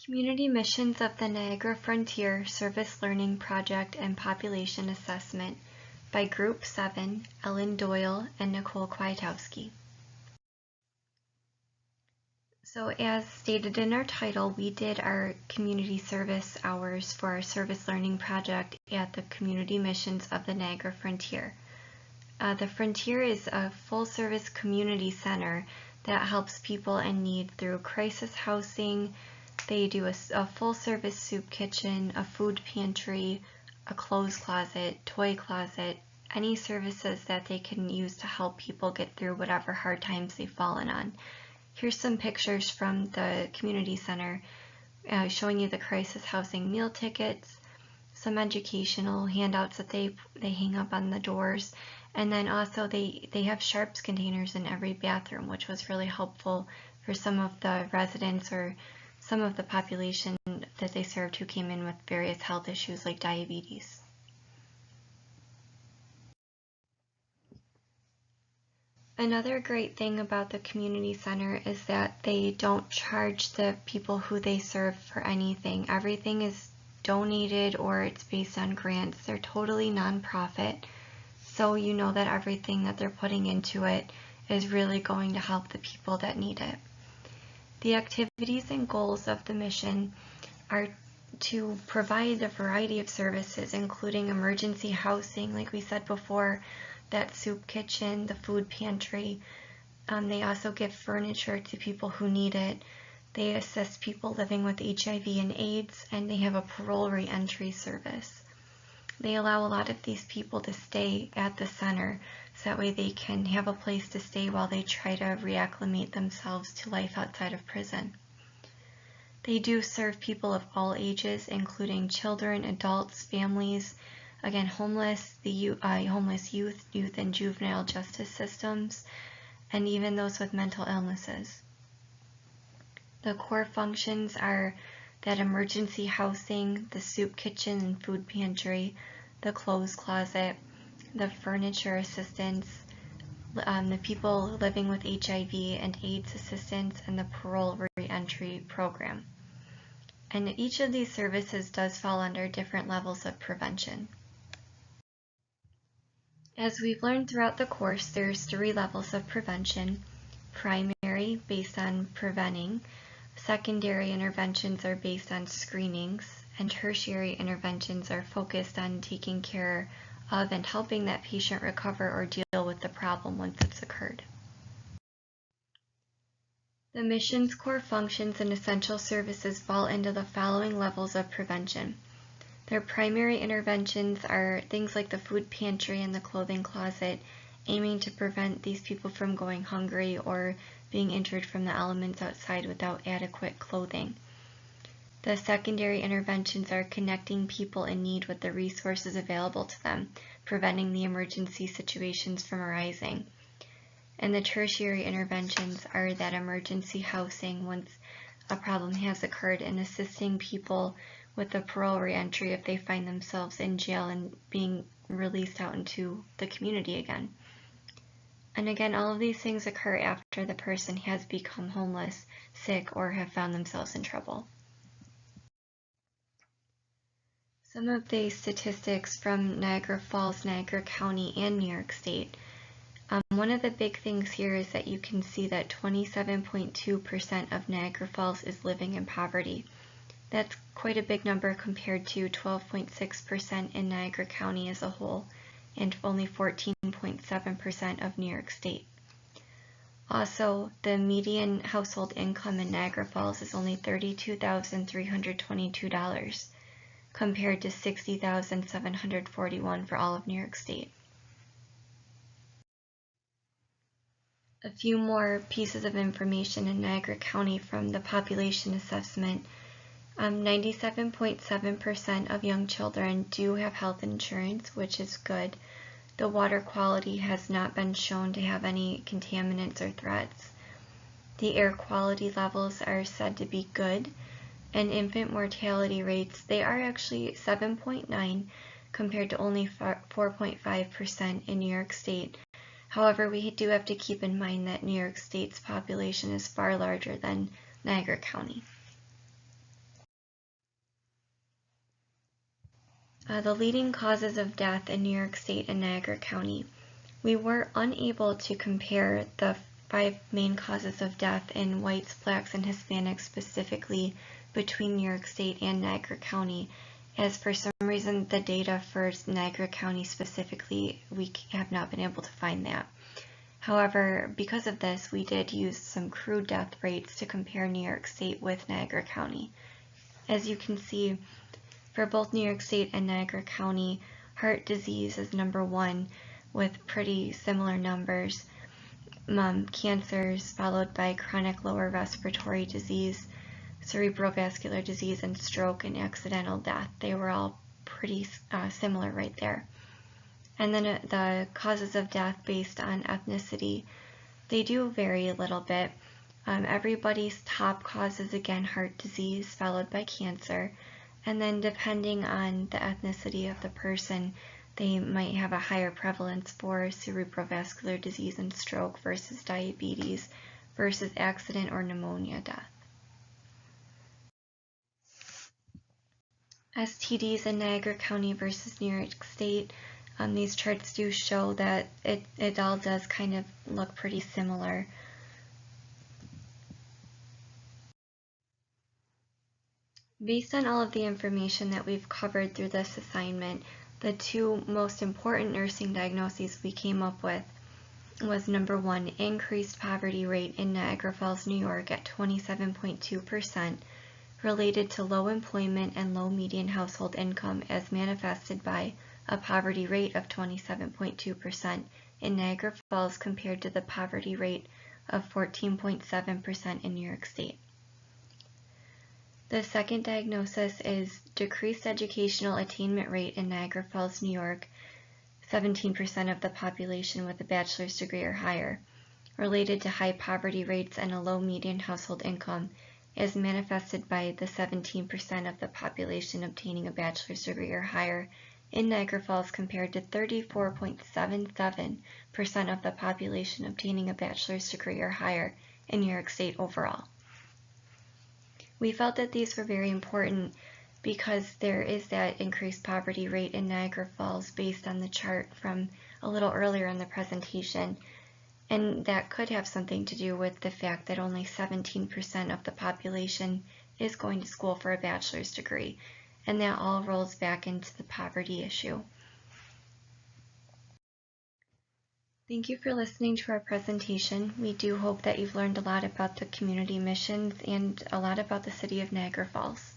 Community Missions of the Niagara Frontier Service Learning Project and Population Assessment by Group 7, Ellen Doyle and Nicole Kwiatkowski. So as stated in our title, we did our community service hours for our service learning project at the Community Missions of the Niagara Frontier. The Frontier is a full-service community center that helps people in need through crisis housing. They do a full-service soup kitchen, a food pantry, a clothes closet, toy closet, any services that they can use to help people get through whatever hard times they've fallen on. Here's some pictures from the community center showing you the crisis housing meal tickets, some educational handouts that they hang up on the doors, and then also they have sharps containers in every bathroom, which was really helpful for some of the residents or some of the population that they served who came in with various health issues like diabetes. Another great thing about the community center is that they don't charge the people who they serve for anything. Everything is donated or it's based on grants. They're totally nonprofit, so you know that everything that they're putting into it is really going to help the people that need it. The activities and goals of the mission are to provide a variety of services, including emergency housing, like we said before, that soup kitchen, the food pantry. They also give furniture to people who need it. They assist people living with HIV and AIDS, and they have a parole reentry service. They allow a lot of these people to stay at the center, so that way they can have a place to stay while they try to reacclimate themselves to life outside of prison. They do serve people of all ages, including children, adults, families, again, homeless, homeless youth and juvenile justice systems, and even those with mental illnesses. The core functions are that emergency housing, the soup kitchen and food pantry, the clothes closet, the furniture assistance, the people living with HIV and AIDS assistance, and the parole reentry program. And each of these services does fall under different levels of prevention. As we've learned throughout the course, there's 3 levels of prevention. Primary, based on preventing. Secondary interventions are based on screenings, and tertiary interventions are focused on taking care of and helping that patient recover or deal with the problem once it's occurred. The mission's core functions and essential services fall into the following levels of prevention. Their primary interventions are things like the food pantry and the clothing closet, aiming to prevent these people from going hungry or being injured from the elements outside without adequate clothing. The secondary interventions are connecting people in need with the resources available to them, preventing the emergency situations from arising. And the tertiary interventions are that emergency housing once a problem has occurred and assisting people with the parole reentry if they find themselves in jail and being released out into the community again. And again, all of these things occur after the person has become homeless, sick, or have found themselves in trouble. Some of the statistics from Niagara Falls, Niagara County, and New York State. One of the big things here is that you can see that 27.2% of Niagara Falls is living in poverty. That's quite a big number compared to 12.6% in Niagara County as a whole, and only 14.7% of New York State. Also, the median household income in Niagara Falls is only $32,322, compared to $60,741 for all of New York State. A few more pieces of information in Niagara County from the population assessment. 97.7% of young children do have health insurance, which is good. The water quality has not been shown to have any contaminants or threats. The air quality levels are said to be good, and infant mortality rates, they are actually 7.9 compared to only 4.5% in New York State. However, we do have to keep in mind that New York State's population is far larger than Niagara County. The leading causes of death in New York State and Niagara County. We were unable to compare the 5 main causes of death in whites, blacks, and Hispanics specifically between New York State and Niagara County, as for some reason the data for Niagara County specifically, we have not been able to find that. However, because of this, we did use some crude death rates to compare New York State with Niagara County. As you can see, for both New York State and Niagara County, heart disease is number 1 with pretty similar numbers. Cancers followed by chronic lower respiratory disease, cerebrovascular disease, and stroke and accidental death. They were all pretty similar right there. And then the causes of death based on ethnicity, they do vary a little bit. Everybody's top cause is again heart disease followed by cancer. And then depending on the ethnicity of the person, they might have a higher prevalence for cerebrovascular disease and stroke versus diabetes versus accident or pneumonia death. STDs in Niagara County versus New York State. These charts do show that it all does kind of look pretty similar. Based on all of the information that we've covered through this assignment, the 2 most important nursing diagnoses we came up with was number 1, increased poverty rate in Niagara Falls, New York at 27.2%, related to low employment and low median household income as manifested by a poverty rate of 27.2% in Niagara Falls compared to the poverty rate of 14.7% in New York State. The second diagnosis is decreased educational attainment rate in Niagara Falls, New York, 17% of the population with a bachelor's degree or higher, related to high poverty rates and a low median household income, as manifested by the 17% of the population obtaining a bachelor's degree or higher in Niagara Falls compared to 34.77% of the population obtaining a bachelor's degree or higher in New York State overall. We felt that these were very important because there is that increased poverty rate in Niagara Falls based on the chart from a little earlier in the presentation, and that could have something to do with the fact that only 17% of the population is going to school for a bachelor's degree, and that all rolls back into the poverty issue. Thank you for listening to our presentation. We do hope that you've learned a lot about the community missions and a lot about the city of Niagara Falls.